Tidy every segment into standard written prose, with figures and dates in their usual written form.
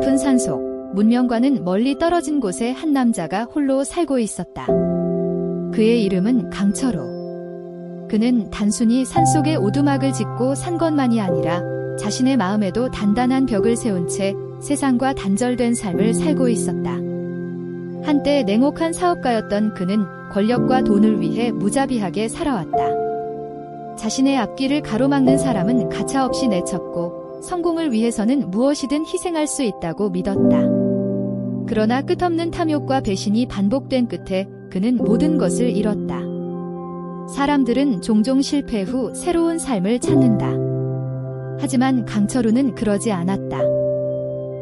깊은 산속, 문명과는 멀리 떨어진 곳에 한 남자가 홀로 살고 있었다. 그의 이름은 강철호. 그는 단순히 산속에 오두막을 짓고 산 것만이 아니라 자신의 마음에도 단단한 벽을 세운 채 세상과 단절된 삶을 살고 있었다. 한때 냉혹한 사업가였던 그는 권력과 돈을 위해 무자비하게 살아왔다. 자신의 앞길을 가로막는 사람은 가차없이 내쳤고 성공을 위해서는 무엇이든 희생할 수 있다고 믿었다. 그러나 끝없는 탐욕과 배신이 반복된 끝에 그는 모든 것을 잃었다. 사람들은 종종 실패 후 새로운 삶을 찾는다. 하지만 강철우는 그러지 않았다.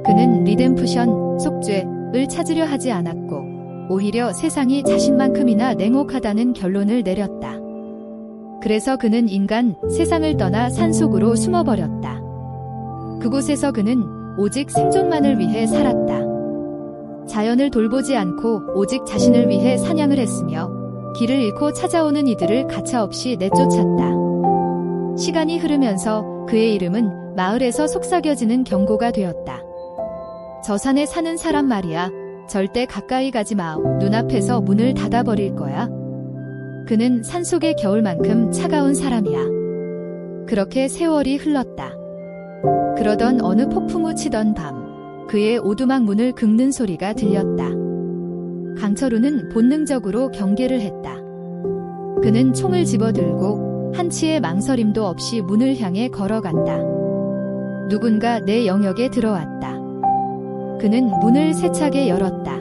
그는 리뎀프션, 속죄를 찾으려 하지 않았고 오히려 세상이 자신만큼이나 냉혹하다는 결론을 내렸다. 그래서 그는 세상을 떠나 산속으로 숨어버렸다. 그곳에서 그는 오직 생존만을 위해 살았다. 자연을 돌보지 않고 오직 자신을 위해 사냥을 했으며 길을 잃고 찾아오는 이들을 가차없이 내쫓았다. 시간이 흐르면서 그의 이름은 마을에서 속삭여지는 경고가 되었다. 저 산에 사는 사람 말이야. 절대 가까이 가지 마. 눈앞에서 문을 닫아버릴 거야. 그는 산속의 겨울만큼 차가운 사람이야. 그렇게 세월이 흘렀다. 그러던 어느 폭풍우 치던 밤, 그의 오두막 문을 긁는 소리가 들렸다. 강철우는 본능적으로 경계를 했다. 그는 총을 집어들고 한치의 망설임도 없이 문을 향해 걸어갔다. 누군가 내 영역에 들어왔다. 그는 문을 세차게 열었다.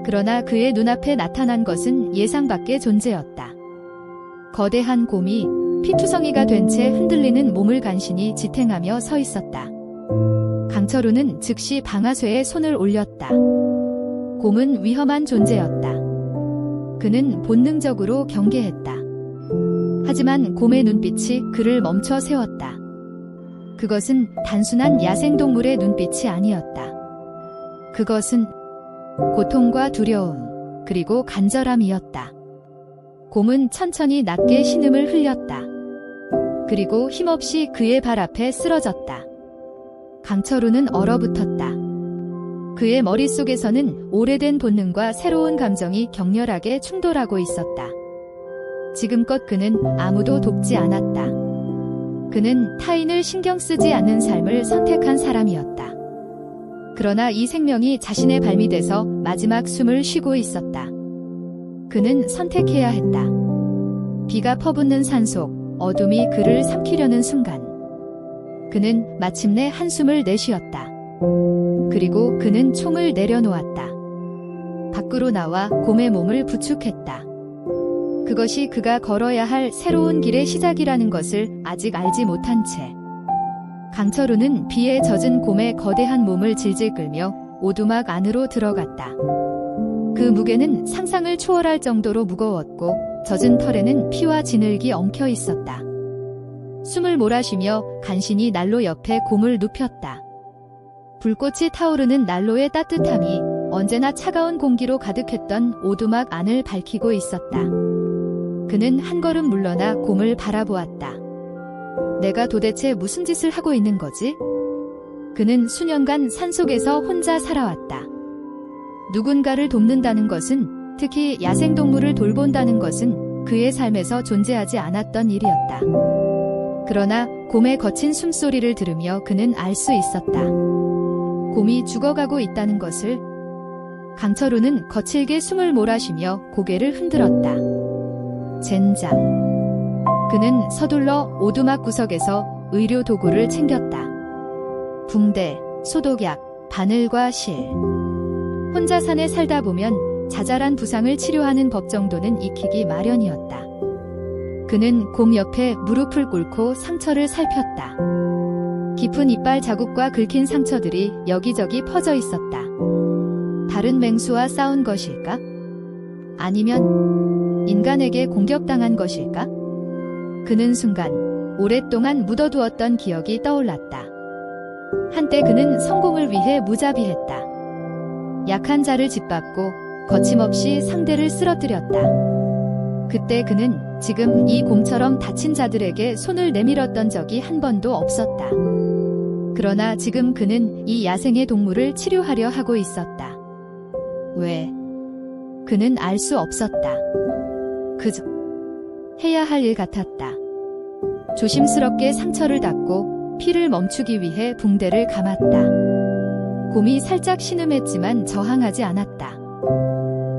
그러나 그의 눈앞에 나타난 것은 예상 밖의 존재였다. 거대한 곰이 피투성이가 된 채 흔들리는 몸을 간신히 지탱하며 서 있었다. 강철우는 즉시 방아쇠에 손을 올렸다. 곰은 위험한 존재였다. 그는 본능적으로 경계했다. 하지만 곰의 눈빛이 그를 멈춰 세웠다. 그것은 단순한 야생동물의 눈빛이 아니었다. 그것은 고통과 두려움, 그리고 간절함이었다. 곰은 천천히 낮게 신음을 흘렸다. 그리고 힘없이 그의 발 앞에 쓰러졌다. 강철우는 얼어붙었다. 그의 머릿속에서는 오래된 본능과 새로운 감정이 격렬하게 충돌하고 있었다. 지금껏 그는 아무도 돕지 않았다. 그는 타인을 신경 쓰지 않는 삶을 선택한 사람이었다. 그러나 이 생명이 자신의 발밑에서 마지막 숨을 쉬고 있었다. 그는 선택해야 했다. 비가 퍼붓는 산속, 어둠이 그를 삼키려는 순간, 그는 마침내 한숨을 내쉬었다. 그리고 그는 총을 내려놓았다. 밖으로 나와 곰의 몸을 부축했다. 그것이 그가 걸어야 할 새로운 길의 시작이라는 것을 아직 알지 못한 채 강철우는 비에 젖은 곰의 거대한 몸을 질질 끌며 오두막 안으로 들어갔다. 그 무게는 상상을 초월할 정도로 무거웠고 젖은 털에는 피와 진흙이 엉켜 있었다. 숨을 몰아쉬며 간신히 난로 옆에 곰을 눕혔다. 불꽃이 타오르는 난로의 따뜻함이 언제나 차가운 공기로 가득했던 오두막 안을 밝히고 있었다. 그는 한 걸음 물러나 곰을 바라보았다. 내가 도대체 무슨 짓을 하고 있는 거지? 그는 수년간 산속에서 혼자 살아왔다. 누군가를 돕는다는 것은, 특히 야생동물을 돌본다는 것은 그의 삶에서 존재하지 않았던 일이었다. 그러나 곰의 거친 숨소리를 들으며 그는 알 수 있었다. 곰이 죽어가고 있다는 것을. 강철우는 거칠게 숨을 몰아쉬며 고개를 흔들었다. 젠장. 그는 서둘러 오두막 구석에서 의료 도구를 챙겼다. 붕대, 소독약, 바늘과 실. 혼자 산에 살다 보면 자잘한 부상을 치료하는 법 정도는 익히기 마련이었다. 그는 곰 옆에 무릎을 꿇고 상처를 살폈다. 깊은 이빨 자국과 긁힌 상처들이 여기저기 퍼져 있었다. 다른 맹수와 싸운 것일까? 아니면 인간에게 공격당한 것일까? 그는 순간 오랫동안 묻어두었던 기억이 떠올랐다. 한때 그는 성공을 위해 무자비했다. 약한 자를 짓밟고 거침없이 상대를 쓰러뜨렸다. 그때 그는 지금 이 곰처럼 다친 자들에게 손을 내밀었던 적이 한 번도 없었다. 그러나 지금 그는 이 야생의 동물을 치료하려 하고 있었다. 왜? 그는 알 수 없었다. 그저 해야 할 일 같았다. 조심스럽게 상처를 닦고 피를 멈추기 위해 붕대를 감았다. 곰이 살짝 신음했지만 저항하지 않았다.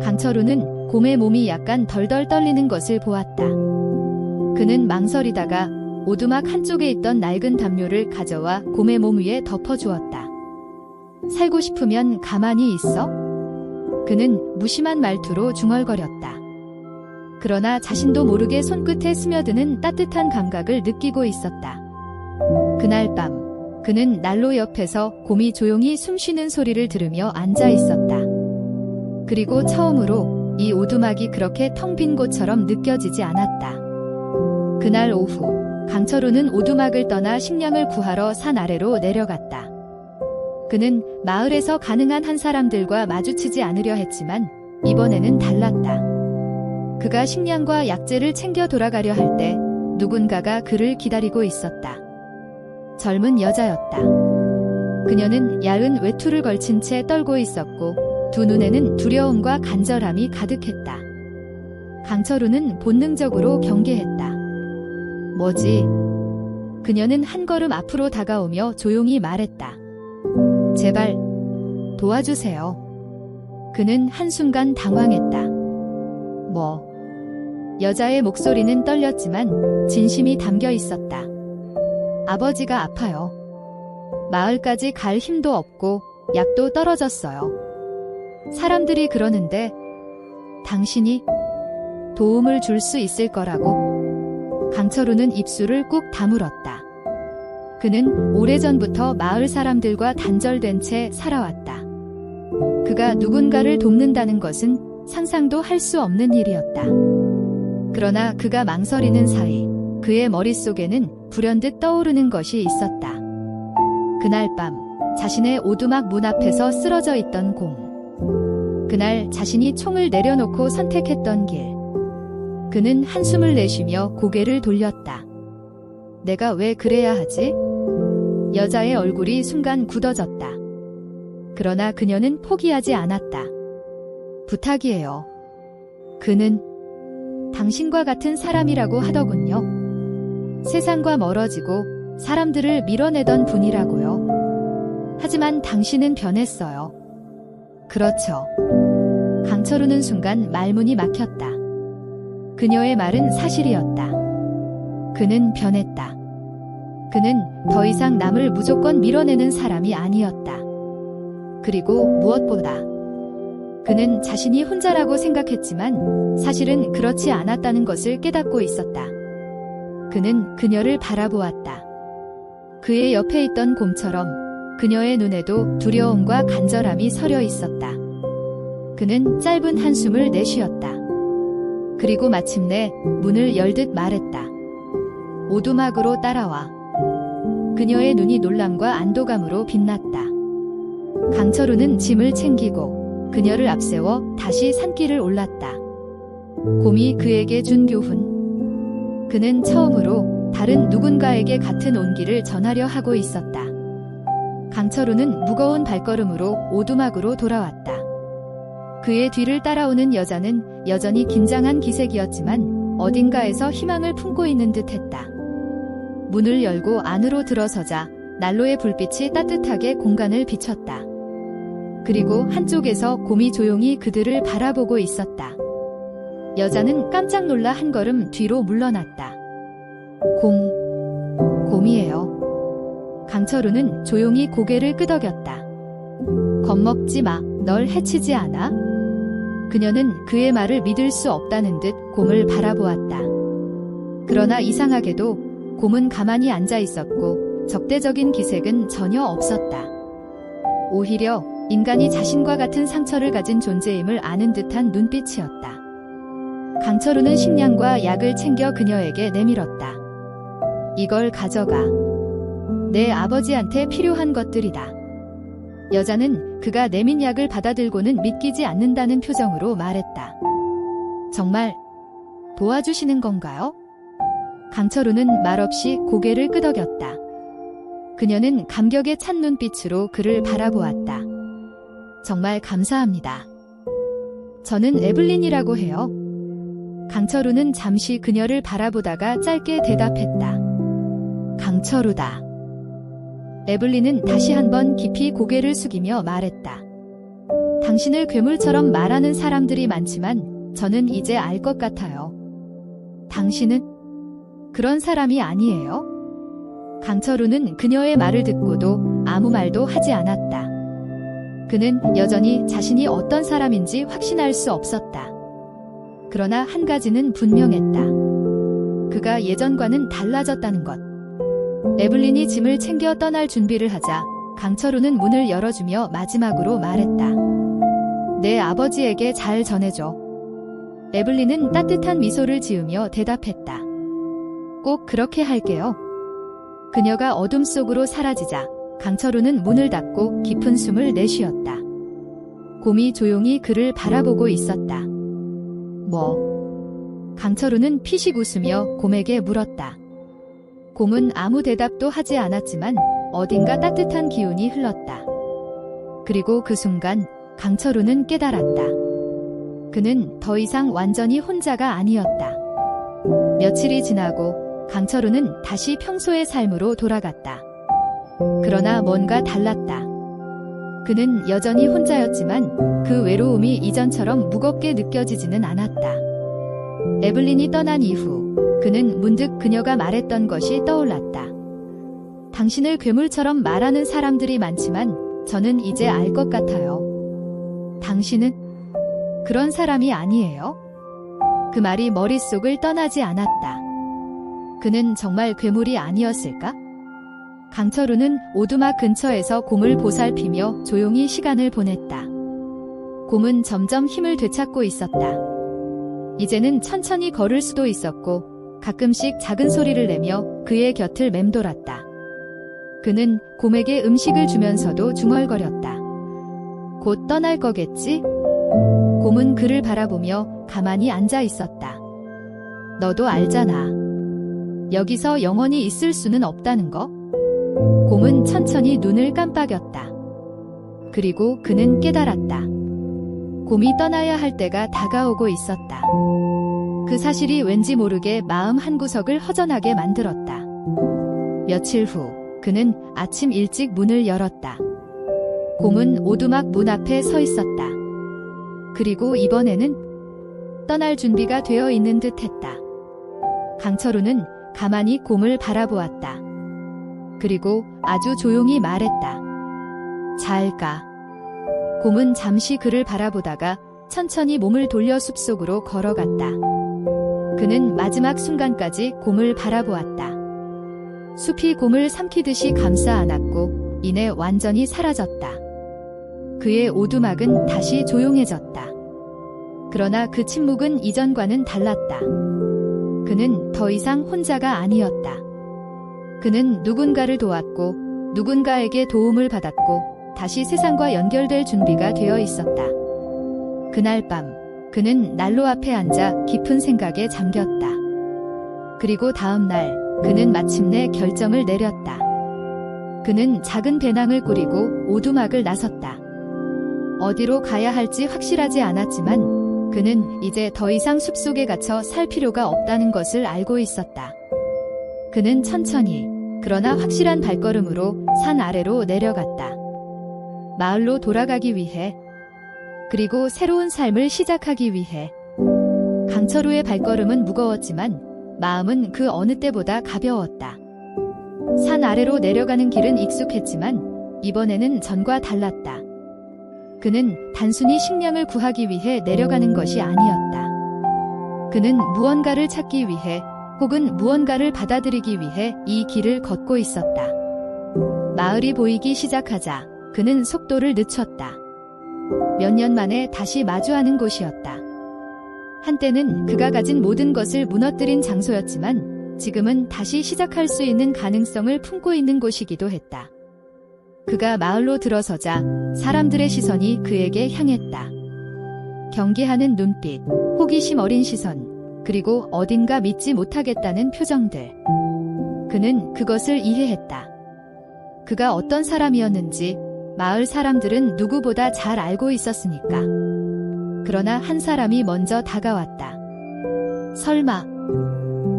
강철우는 곰의 몸이 약간 덜덜 떨리는 것을 보았다. 그는 망설이다가 오두막 한쪽에 있던 낡은 담요를 가져와 곰의 몸 위에 덮어주었다. 살고 싶으면 가만히 있어? 그는 무심한 말투로 중얼거렸다. 그러나 자신도 모르게 손끝에 스며드는 따뜻한 감각을 느끼고 있었다. 그날 밤, 그는 난로 옆에서 곰이 조용히 숨쉬는 소리를 들으며 앉아 있었다. 그리고 처음으로 이 오두막이 그렇게 텅 빈 곳처럼 느껴지지 않았다. 그날 오후, 강철우는 오두막을 떠나 식량을 구하러 산 아래로 내려갔다. 그는 마을에서 가능한 한 사람들과 마주치지 않으려 했지만 이번에는 달랐다. 그가 식량과 약재를 챙겨 돌아가려 할 때 누군가가 그를 기다리고 있었다. 젊은 여자였다. 그녀는 야은 외투를 걸친 채 떨고 있었고 두 눈에는 두려움과 간절함이 가득했다. 강철우는 본능적으로 경계했다. 뭐지? 그녀는 한 걸음 앞으로 다가오며 조용히 말했다. 제발 도와주세요. 그는 한순간 당황했다. 뭐? 여자의 목소리는 떨렸지만 진심이 담겨 있었다. 아버지가 아파요. 마을까지 갈 힘도 없고 약도 떨어졌어요. 사람들이 그러는데 당신이 도움을 줄 수 있을 거라고. 강철우는 입술을 꾹 다물었다. 그는 오래전부터 마을 사람들과 단절된 채 살아왔다. 그가 누군가를 돕는다는 것은 상상도 할 수 없는 일이었다. 그러나 그가 망설이는 사이 그의 머릿속에는 불현듯 떠오르는 것이 있었다. 그날 밤 자신의 오두막 문 앞에서 쓰러져 있던 곰. 그날 자신이 총을 내려놓고 선택했던 길. 그는 한숨을 내쉬며 고개를 돌렸다. 내가 왜 그래야 하지? 여자의 얼굴이 순간 굳어졌다. 그러나 그녀는 포기하지 않았다. 부탁이에요. 그는 당신과 같은 사람이라고 하더군요. 세상과 멀어지고 사람들을 밀어내던 분이라고요. 하지만 당신은 변했어요. 그렇죠. 강철우는 순간 말문이 막혔다. 그녀의 말은 사실이었다. 그는 변했다. 그는 더 이상 남을 무조건 밀어내는 사람이 아니었다. 그리고 무엇보다 그는 자신이 혼자라고 생각했지만 사실은 그렇지 않았다는 것을 깨닫고 있었다. 그는 그녀를 바라보았다. 그의 옆에 있던 곰처럼 그녀의 눈에도 두려움과 간절함이 서려 있었다. 그는 짧은 한숨을 내쉬었다. 그리고 마침내 문을 열듯 말했다. 오두막으로 따라와. 그녀의 눈이 놀람과 안도감으로 빛났다. 강철우는 짐을 챙기고 그녀를 앞세워 다시 산길을 올랐다. 곰이 그에게 준 교훈. 그는 처음으로 다른 누군가에게 같은 온기를 전하려 하고 있었다. 강철우는 무거운 발걸음으로 오두막으로 돌아왔다. 그의 뒤를 따라오는 여자는 여전히 긴장한 기색이었지만 어딘가에서 희망을 품고 있는 듯했다. 문을 열고 안으로 들어서자 난로의 불빛이 따뜻하게 공간을 비췄다. 그리고 한쪽에서 곰이 조용히 그들을 바라보고 있었다. 여자는 깜짝 놀라 한 걸음 뒤로 물러났다. 곰이에요. 강철우는 조용히 고개를 끄덕였다. 겁먹지 마, 널 해치지 않아? 그녀는 그의 말을 믿을 수 없다는 듯 곰을 바라보았다. 그러나 이상하게도 곰은 가만히 앉아 있었고 적대적인 기색은 전혀 없었다. 오히려 인간이 자신과 같은 상처를 가진 존재임을 아는 듯한 눈빛이었다. 강철우는 식량과 약을 챙겨 그녀에게 내밀었다. 이걸 가져가. 내 아버지한테 필요한 것들이다. 여자는 그가 내민 약을 받아들고는 믿기지 않는다는 표정으로 말했다. 정말 도와주시는 건가요? 강철우는 말없이 고개를 끄덕였다. 그녀는 감격에 찬 눈빛으로 그를 바라보았다. 정말 감사합니다. 저는 에블린이라고 해요. 강철우는 잠시 그녀를 바라보다가 짧게 대답했다. 강철우다. 에블린은 다시 한번 깊이 고개를 숙이며 말했다. 당신을 괴물처럼 말하는 사람들이 많지만 저는 이제 알 것 같아요. 당신은 그런 사람이 아니에요. 강철우는 그녀의 말을 듣고도 아무 말도 하지 않았다. 그는 여전히 자신이 어떤 사람인지 확신할 수 없었다. 그러나 한 가지는 분명했다. 그가 예전과는 달라졌다는 것. 에블린이 짐을 챙겨 떠날 준비를 하자 강철우는 문을 열어주며 마지막으로 말했다. 내 아버지에게 잘 전해줘. 에블린은 따뜻한 미소를 지으며 대답했다. 꼭 그렇게 할게요. 그녀가 어둠 속으로 사라지자 강철우는 문을 닫고 깊은 숨을 내쉬었다. 곰이 조용히 그를 바라보고 있었다. 뭐? 강철우는 피식 웃으며 곰에게 물었다. 곰은 아무 대답도 하지 않았지만 어딘가 따뜻한 기운이 흘렀다. 그리고 그 순간 강철우는 깨달았다. 그는 더 이상 완전히 혼자가 아니었다. 며칠이 지나고 강철우는 다시 평소의 삶으로 돌아갔다. 그러나 뭔가 달랐다. 그는 여전히 혼자였지만 그 외로움이 이전처럼 무겁게 느껴지지는 않았다. 에블린이 떠난 이후 그는 문득 그녀가 말했던 것이 떠올랐다. 당신을 괴물처럼 말하는 사람들이 많지만 저는 이제 알 것 같아요. 당신은 그런 사람이 아니에요? 그 말이 머릿속을 떠나지 않았다. 그는 정말 괴물이 아니었을까? 강철우는 오두막 근처에서 곰을 보살피며 조용히 시간을 보냈다. 곰은 점점 힘을 되찾고 있었다. 이제는 천천히 걸을 수도 있었고 가끔씩 작은 소리를 내며 그의 곁을 맴돌았다. 그는 곰에게 음식을 주면서도 중얼거렸다. 곧 떠날 거겠지? 곰은 그를 바라보며 가만히 앉아 있었다. 너도 알잖아. 여기서 영원히 있을 수는 없다는 거? 곰은 천천히 눈을 깜빡였다. 그리고 그는 깨달았다. 곰이 떠나야 할 때가 다가오고 있었다. 그 사실이 왠지 모르게 마음 한구석을 허전하게 만들었다. 며칠 후 그는 아침 일찍 문을 열었다. 곰은 오두막 문 앞에 서 있었다. 그리고 이번에는 떠날 준비가 되어 있는 듯 했다. 강철우는 가만히 곰을 바라보았다. 그리고 아주 조용히 말했다. 잘 가. 곰은 잠시 그를 바라보다가 천천히 몸을 돌려 숲속으로 걸어갔다. 그는 마지막 순간까지 곰을 바라보았다. 숲이 곰을 삼키듯이 감싸 안았고 이내 완전히 사라졌다. 그의 오두막은 다시 조용해졌다. 그러나 그 침묵은 이전과는 달랐다. 그는 더 이상 혼자가 아니었다. 그는 누군가를 도왔고 누군가에게 도움을 받았고 다시 세상과 연결될 준비가 되어 있었다. 그날 밤 그는 난로 앞에 앉아 깊은 생각에 잠겼다. 그리고 다음 날 그는 마침내 결정을 내렸다. 그는 작은 배낭을 꾸리고 오두막을 나섰다. 어디로 가야 할지 확실하지 않았지만 그는 이제 더 이상 숲속에 갇혀 살 필요가 없다는 것을 알고 있었다. 그는 천천히 그러나 확실한 발걸음으로 산 아래로 내려갔다. 마을로 돌아가기 위해, 그리고 새로운 삶을 시작하기 위해. 강철우의 발걸음은 무거웠지만 마음은 그 어느 때보다 가벼웠다. 산 아래로 내려가는 길은 익숙했지만 이번에는 전과 달랐다. 그는 단순히 식량을 구하기 위해 내려가는 것이 아니었다. 그는 무언가를 찾기 위해 혹은 무언가를 받아들이기 위해 이 길을 걷고 있었다. 마을이 보이기 시작하자 그는 속도를 늦췄다. 몇 년 만에 다시 마주하는 곳이었다. 한때는 그가 가진 모든 것을 무너뜨린 장소였지만 지금은 다시 시작할 수 있는 가능성을 품고 있는 곳이기도 했다. 그가 마을로 들어서자 사람들의 시선이 그에게 향했다. 경계하는 눈빛, 호기심 어린 시선, 그리고 어딘가 믿지 못하겠다는 표정들. 그는 그것을 이해했다. 그가 어떤 사람이었는지 마을 사람들은 누구보다 잘 알고 있었으니까. 그러나 한 사람이 먼저 다가왔다. 설마,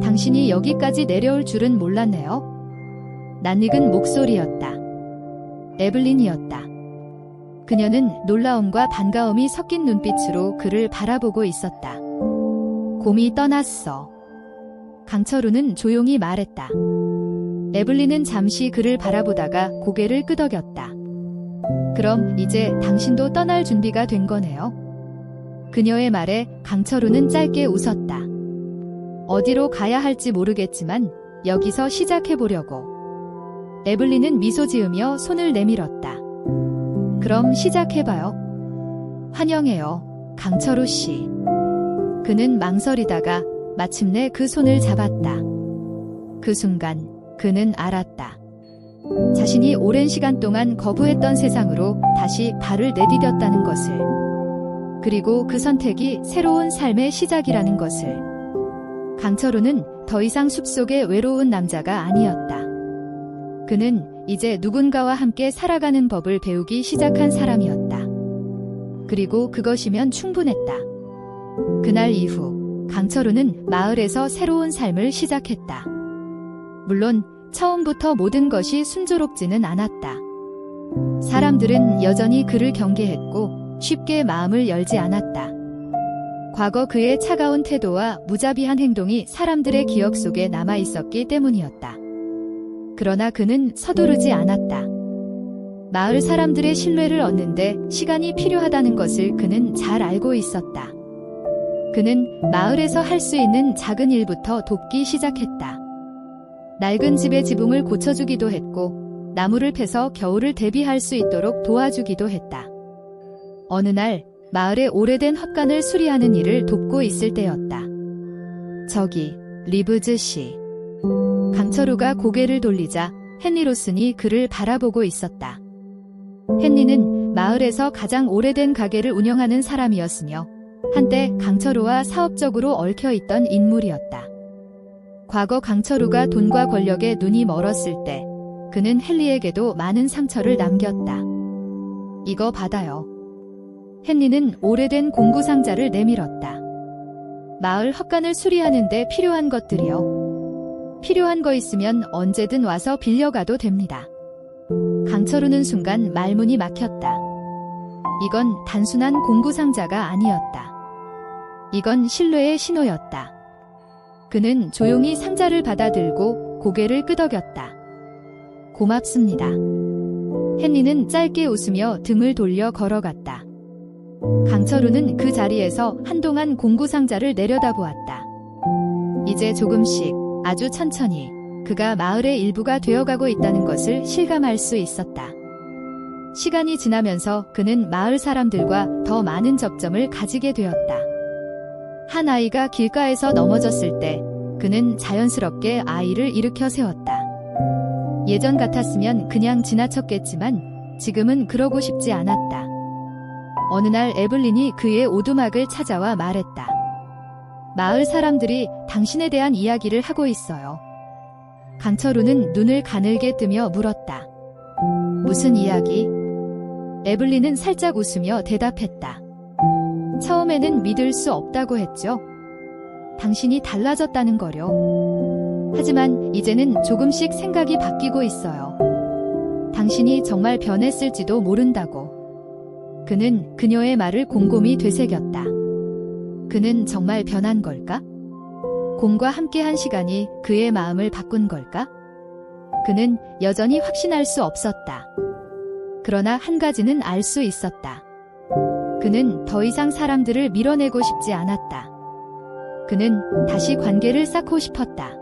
당신이 여기까지 내려올 줄은 몰랐네요. 낯익은 목소리였다. 에블린이었다. 그녀는 놀라움과 반가움이 섞인 눈빛으로 그를 바라보고 있었다. 곰이 떠났어. 강철우는 조용히 말했다. 에블린은 잠시 그를 바라보다가 고개를 끄덕였다. 그럼 이제 당신도 떠날 준비가 된 거네요. 그녀의 말에 강철우는 짧게 웃었다. 어디로 가야 할지 모르겠지만 여기서 시작해보려고. 에블린은 미소 지으며 손을 내밀었다. 그럼 시작해봐요. 환영해요, 강철우 씨. 그는 망설이다가 마침내 그 손을 잡았다. 그 순간 그는 알았다. 자신이 오랜 시간 동안 거부했던 세상으로 다시 발을 내디뎠다는 것을. 그리고 그 선택이 새로운 삶의 시작이라는 것을. 강철우는 더 이상 숲속의 외로운 남자가 아니었다. 그는 이제 누군가와 함께 살아가는 법을 배우기 시작한 사람이었다. 그리고 그것이면 충분했다. 그날 이후 강철우는 마을에서 새로운 삶을 시작했다. 물론 처음부터 모든 것이 순조롭지는 않았다. 사람들은 여전히 그를 경계했고 쉽게 마음을 열지 않았다. 과거 그의 차가운 태도와 무자비한 행동이 사람들의 기억 속에 남아있었기 때문이었다. 그러나 그는 서두르지 않았다. 마을 사람들의 신뢰를 얻는데 시간이 필요하다는 것을 그는 잘 알고 있었다. 그는 마을에서 할 수 있는 작은 일부터 돕기 시작했다. 낡은 집의 지붕을 고쳐주기도 했고 나무를 패서 겨울을 대비할 수 있도록 도와주기도 했다. 어느 날 마을의 오래된 헛간을 수리하는 일을 돕고 있을 때였다. 저기, 리브즈 씨. 강철우가 고개를 돌리자 헨리 로슨이 그를 바라보고 있었다. 헨리는 마을에서 가장 오래된 가게를 운영하는 사람이었으며 한때 강철우와 사업적으로 얽혀있던 인물이었다. 과거 강철우가 돈과 권력에 눈이 멀었을 때 그는 헨리에게도 많은 상처를 남겼다. 이거 받아요. 헨리는 오래된 공구 상자를 내밀었다. 마을 헛간을 수리하는 데 필요한 것들이요. 필요한 거 있으면 언제든 와서 빌려가도 됩니다. 강철우는 순간 말문이 막혔다. 이건 단순한 공구 상자가 아니었다. 이건 신뢰의 신호였다. 그는 조용히 상자를 받아들고 고개를 끄덕였다. 고맙습니다. 헨리는 짧게 웃으며 등을 돌려 걸어갔다. 강철우는 그 자리에서 한동안 공구 상자를 내려다보았다. 이제 조금씩, 아주 천천히 그가 마을의 일부가 되어가고 있다는 것을 실감할 수 있었다. 시간이 지나면서 그는 마을 사람들과 더 많은 접점을 가지게 되었다. 한 아이가 길가에서 넘어졌을 때 그는 자연스럽게 아이를 일으켜 세웠다. 예전 같았으면 그냥 지나쳤겠지만 지금은 그러고 싶지 않았다. 어느 날 에블린이 그의 오두막을 찾아와 말했다. 마을 사람들이 당신에 대한 이야기를 하고 있어요. 강철우는 눈을 가늘게 뜨며 물었다. 무슨 이야기? 에블린은 살짝 웃으며 대답했다. 처음에는 믿을 수 없다고 했죠. 당신이 달라졌다는 거요. 하지만 이제는 조금씩 생각이 바뀌고 있어요. 당신이 정말 변했을지도 모른다고. 그는 그녀의 말을 곰곰이 되새겼다. 그는 정말 변한 걸까? 곰과 함께한 시간이 그의 마음을 바꾼 걸까? 그는 여전히 확신할 수 없었다. 그러나 한 가지는 알 수 있었다. 그는 더 이상 사람들을 밀어내고 싶지 않았다. 그는 다시 관계를 쌓고 싶었다.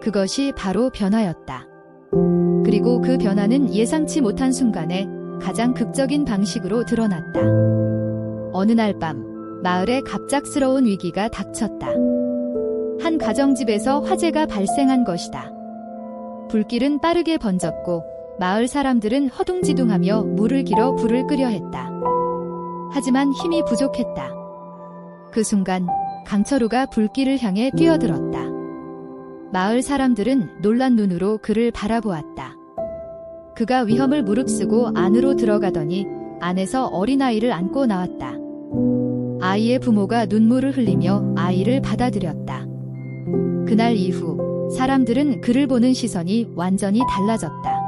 그것이 바로 변화였다. 그리고 그 변화는 예상치 못한 순간에 가장 극적인 방식으로 드러났다. 어느 날 밤, 마을에 갑작스러운 위기가 닥쳤다. 한 가정집에서 화재가 발생한 것이다. 불길은 빠르게 번졌고 마을 사람들은 허둥지둥하며 물을 길어 불을 끄려 했다. 하지만 힘이 부족했다. 그 순간 강철우가 불길을 향해 뛰어들었다. 마을 사람들은 놀란 눈으로 그를 바라보았다. 그가 위험을 무릅쓰고 안으로 들어가더니 안에서 어린아이를 안고 나왔다. 아이의 부모가 눈물을 흘리며 아이를 받아들였다. 그날 이후 사람들은 그를 보는 시선이 완전히 달라졌다.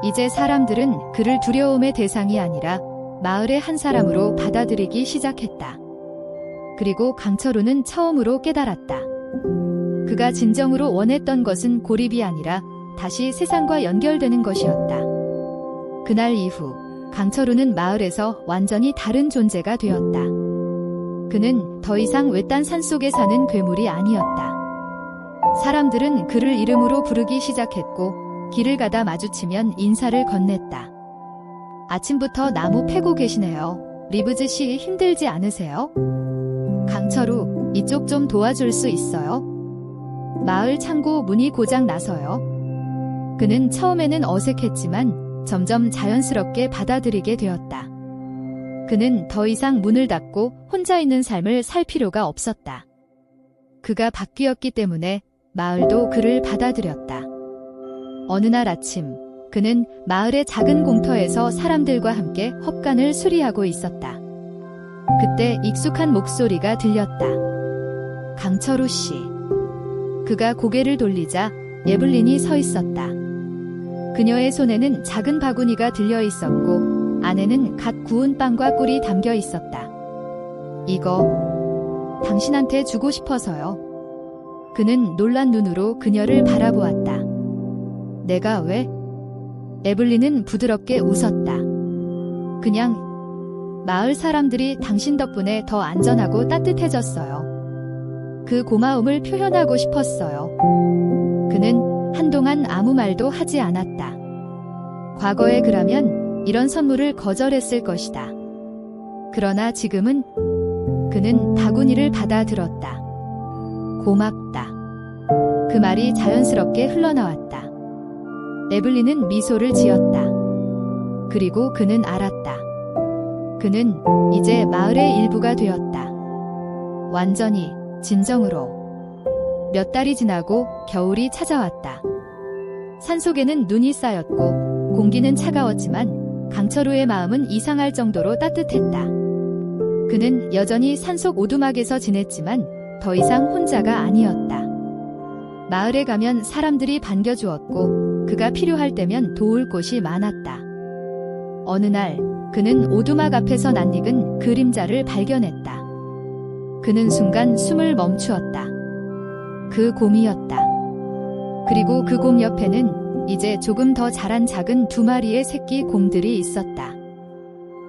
이제 사람들은 그를 두려움의 대상이 아니라 마을의 한 사람으로 받아들이기 시작했다. 그리고 강철우는 처음으로 깨달았다. 그가 진정으로 원했던 것은 고립이 아니라 다시 세상과 연결되는 것이었다. 그날 이후 강철우는 마을에서 완전히 다른 존재가 되었다. 그는 더 이상 외딴 산속에 사는 괴물이 아니었다. 사람들은 그를 이름으로 부르기 시작했고 길을 가다 마주치면 인사를 건넸다. 아침부터 나무 패고 계시네요. 리브즈 씨 힘들지 않으세요? 강철우, 이쪽 좀 도와줄 수 있어요? 마을 창고 문이 고장 나서요. 그는 처음에는 어색했지만 점점 자연스럽게 받아들이게 되었다. 그는 더 이상 문을 닫고 혼자 있는 삶을 살 필요가 없었다. 그가 바뀌었기 때문에 마을도 그를 받아들였다. 어느 날 아침, 그는 마을의 작은 공터에서 사람들과 함께 헛간을 수리하고 있었다. 그때 익숙한 목소리가 들렸다. 강철우 씨. 그가 고개를 돌리자 에블린이 서 있었다. 그녀의 손에는 작은 바구니가 들려 있었고 안에는 갓 구운 빵과 꿀이 담겨 있었다. 이거 당신한테 주고 싶어서요. 그는 놀란 눈으로 그녀를 바라보았다. 내가 왜? 에블린은 부드럽게 웃었다. 그냥 마을 사람들이 당신 덕분에 더 안전하고 따뜻해졌어요. 그 고마움을 표현하고 싶었어요. 그는 한동안 아무 말도 하지 않았다. 과거에 그라면 이런 선물을 거절했을 것이다. 그러나 지금은 그는 바구니를 받아들었다. 고맙다. 그 말이 자연스럽게 흘러나왔다. 에블린은 미소를 지었다. 그리고 그는 알았다. 그는 이제 마을의 일부가 되었다. 완전히, 진정으로. 몇 달이 지나고 겨울이 찾아왔다. 산속에는 눈이 쌓였고 공기는 차가웠지만 강철우의 마음은 이상할 정도로 따뜻했다. 그는 여전히 산속 오두막에서 지냈지만 더 이상 혼자가 아니었다. 마을에 가면 사람들이 반겨주었고 그가 필요할 때면 도울 곳이 많았다. 어느 날 그는 오두막 앞에서 낯익은 그림자를 발견했다. 그는 순간 숨을 멈추었다. 그 곰이었다. 그리고 그 곰 옆에는 이제 조금 더 자란 작은 2마리의 새끼 곰들이 있었다.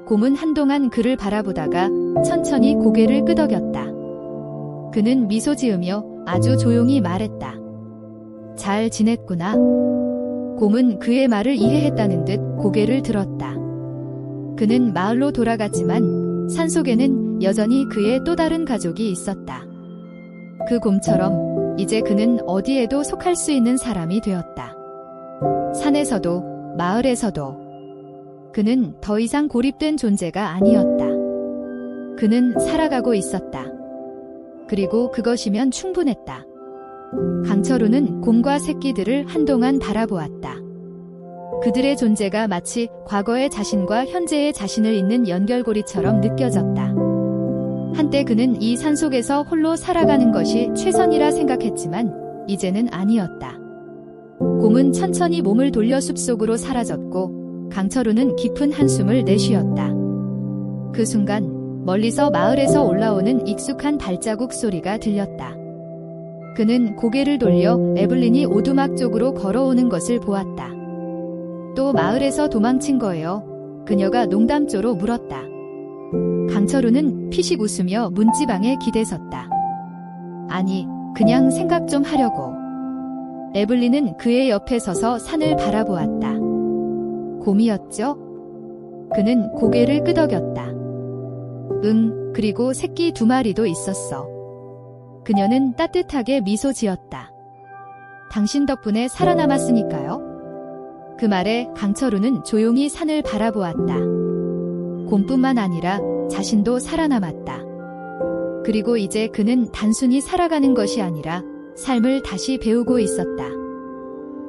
곰은 한동안 그를 바라보다가 천천히 고개를 끄덕였다. 그는 미소 지으며 아주 조용히 말했다. 잘 지냈구나. 곰은 그의 말을 이해했다는 듯 고개를 들었다. 그는 마을로 돌아갔지만 산속에는 여전히 그의 또 다른 가족이 있었다. 그 곰처럼 이제 그는 어디에도 속할 수 있는 사람이 되었다. 산에서도 마을에서도 그는 더 이상 고립된 존재가 아니었다. 그는 살아가고 있었다. 그리고 그것이면 충분했다. 강철우는 곰과 새끼들을 한동안 바라보았다. 그들의 존재가 마치 과거의 자신과 현재의 자신을 잇는 연결고리처럼 느껴졌다. 한때 그는 이 산속에서 홀로 살아가는 것이 최선이라 생각했지만 이제는 아니었다. 곰은 천천히 몸을 돌려 숲속으로 사라졌고 강철우는 깊은 한숨을 내쉬었다. 그 순간 멀리서 마을에서 올라오는 익숙한 발자국 소리가 들렸다. 그는 고개를 돌려 에블린이 오두막 쪽으로 걸어오는 것을 보았다. 또 마을에서 도망친 거예요. 그녀가 농담조로 물었다. 강철우는 피식 웃으며 문지방에 기대섰다. 아니, 그냥 생각 좀 하려고. 에블린은 그의 옆에 서서 산을 바라보았다. 곰이었죠? 그는 고개를 끄덕였다. 응, 그리고 새끼 2마리도 있었어. 그녀는 따뜻하게 미소 지었다. 당신 덕분에 살아남았으니까요. 그 말에 강철우는 조용히 산을 바라보았다. 곰뿐만 아니라 자신도 살아남았다. 그리고 이제 그는 단순히 살아가는 것이 아니라 삶을 다시 배우고 있었다.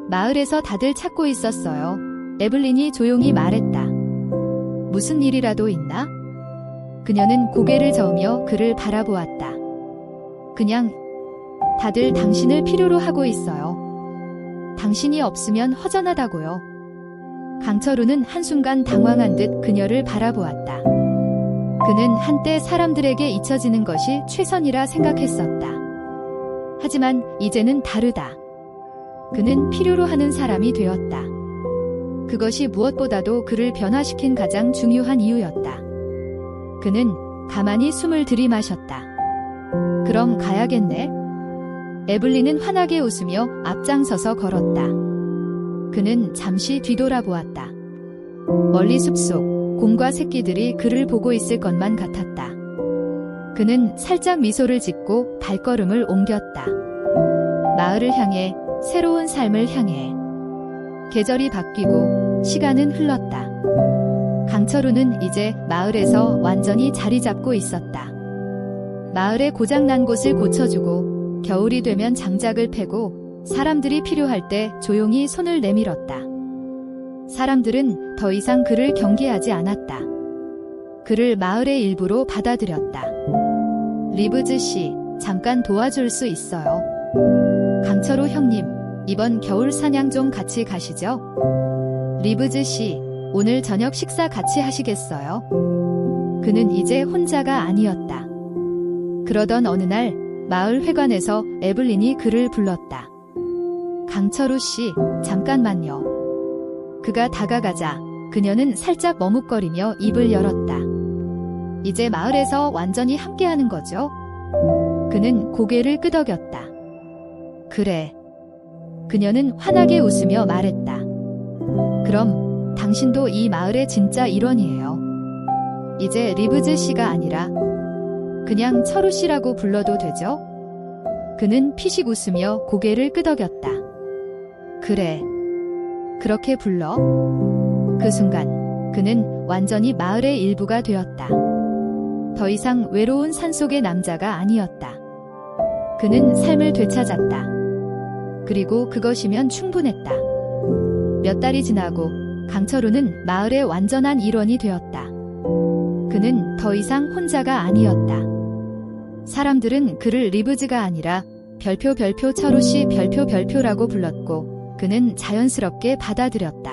마을에서 다들 찾고 있었어요. 에블린이 조용히 말했다. 무슨 일이라도 있나? 그녀는 고개를 저으며 그를 바라보았다. 그냥 다들 당신을 필요로 하고 있어요. 당신이 없으면 허전하다고요. 강철우는 한순간 당황한 듯 그녀를 바라보았다. 그는 한때 사람들에게 잊혀지는 것이 최선이라 생각했었다. 하지만 이제는 다르다. 그는 필요로 하는 사람이 되었다. 그것이 무엇보다도 그를 변화시킨 가장 중요한 이유였다. 그는 가만히 숨을 들이마셨다. 그럼 가야겠네? 에블린은 환하게 웃으며 앞장서서 걸었다. 그는 잠시 뒤돌아보았다. 멀리 숲속 곰과 새끼들이 그를 보고 있을 것만 같았다. 그는 살짝 미소를 짓고 발걸음을 옮겼다. 마을을 향해, 새로운 삶을 향해. 계절이 바뀌고 시간은 흘렀다. 강철우는 이제 마을에서 완전히 자리 잡고 있었다. 마을의 고장난 곳을 고쳐주고 겨울이 되면 장작을 패고 사람들이 필요할 때 조용히 손을 내밀었다. 사람들은 더 이상 그를 경계하지 않았다. 그를 마을의 일부로 받아들였다. 리브즈 씨, 잠깐 도와줄 수 있어요? 강철우 형님, 이번 겨울 사냥 좀 같이 가시죠? 리브즈 씨, 오늘 저녁 식사 같이 하시겠어요? 그는 이제 혼자가 아니었다. 그러던 어느 날 마을 회관에서 에블린이 그를 불렀다. 강철우 씨, 잠깐만요. 그가 다가가자 그녀는 살짝 머뭇거리며 입을 열었다. 이제 마을에서 완전히 함께하는 거죠? 그는 고개를 끄덕였다. 그래. 그녀는 환하게 웃으며 말했다. 그럼 당신도 이 마을의 진짜 일원이에요. 이제 리브즈 씨가 아니라 그냥 철우 씨라고 불러도 되죠? 그는 피식 웃으며 고개를 끄덕였다. 그래. 그렇게 불러? 그 순간 그는 완전히 마을의 일부가 되었다. 더 이상 외로운 산속의 남자가 아니었다. 그는 삶을 되찾았다. 그리고 그것이면 충분했다. 몇 달이 지나고 강철우는 마을의 완전한 일원이 되었다. 그는 더 이상 혼자가 아니었다. 사람들은 그를 리브즈가 아니라 별표 철우씨 별표라고 불렀고 그는 자연스럽게 받아들였다.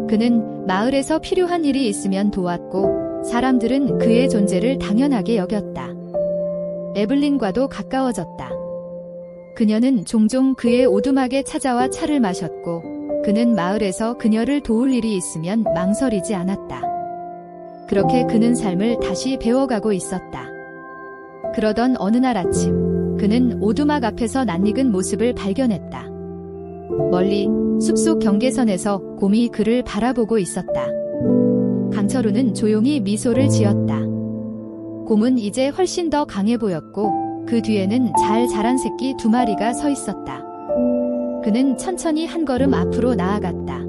그는 마을에서 필요한 일이 있으면 도왔고 사람들은 그의 존재를 당연하게 여겼다. 에블린과도 가까워졌다. 그녀는 종종 그의 오두막에 찾아와 차를 마셨고 그는 마을에서 그녀를 도울 일이 있으면 망설이지 않았다. 그렇게 그는 삶을 다시 배워가고 있었다. 그러던 어느 날 아침 그는 오두막 앞에서 낯익은 모습을 발견했다. 멀리 숲속 경계선에서 곰이 그를 바라보고 있었다. 강철우는 조용히 미소를 지었다. 곰은 이제 훨씬 더 강해 보였고 그 뒤에는 잘 자란 새끼 2마리가 서 있었다. 그는 천천히 한 걸음 앞으로 나아갔다.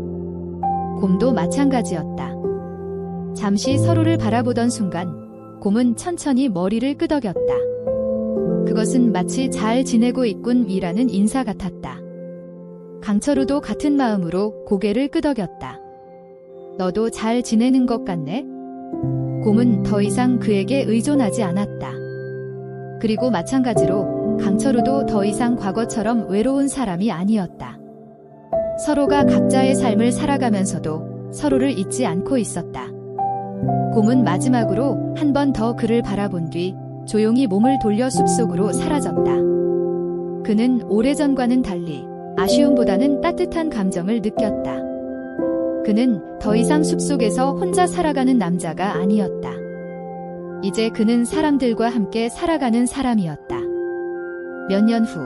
곰도 마찬가지였다. 잠시 서로를 바라보던 순간 곰은 천천히 머리를 끄덕였다. 그것은 마치 잘 지내고 있군이라는 인사 같았다. 강철우도 같은 마음으로 고개를 끄덕였다. 너도 잘 지내는 것 같네? 곰은 더 이상 그에게 의존하지 않았다. 그리고 마찬가지로 강철우도 더 이상 과거처럼 외로운 사람이 아니었다. 서로가 각자의 삶을 살아가면서도 서로를 잊지 않고 있었다. 곰은 마지막으로 한 번 더 그를 바라본 뒤 조용히 몸을 돌려 숲속으로 사라졌다. 그는 오래전과는 달리 아쉬움보다는 따뜻한 감정을 느꼈다. 그는 더 이상 숲속에서 혼자 살아가는 남자가 아니었다. 이제 그는 사람들과 함께 살아가는 사람이었다. 몇 년 후,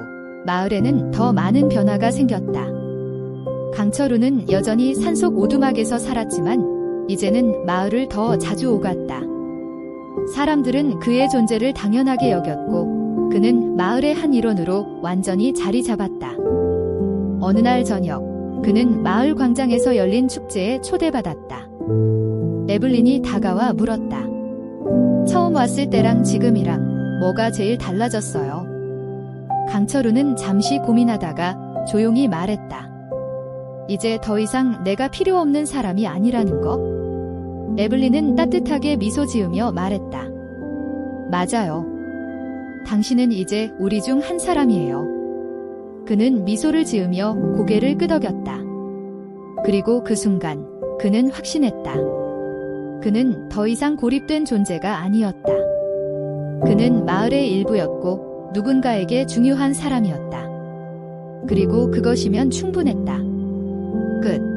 마을에는 더 많은 변화가 생겼다. 강철우는 여전히 산속 오두막에서 살았지만 이제는 마을을 더 자주 오갔다. 사람들은 그의 존재를 당연하게 여겼고 그는 마을의 한 일원으로 완전히 자리 잡았다. 어느 날 저녁, 그는 마을 광장에서 열린 축제에 초대받았다. 에블린이 다가와 물었다. 처음 왔을 때랑 지금이랑 뭐가 제일 달라졌어요? 강철우는 잠시 고민하다가 조용히 말했다. 이제 더 이상 내가 필요 없는 사람이 아니라는 거? 에블린은 따뜻하게 미소 지으며 말했다. 맞아요. 당신은 이제 우리 중 한 사람이에요. 그는 미소를 지으며 고개를 끄덕였다. 그리고 그 순간 그는 확신했다. 그는 더 이상 고립된 존재가 아니었다. 그는 마을의 일부였고 누군가에게 중요한 사람이었다. 그리고 그것이면 충분했다. 끝.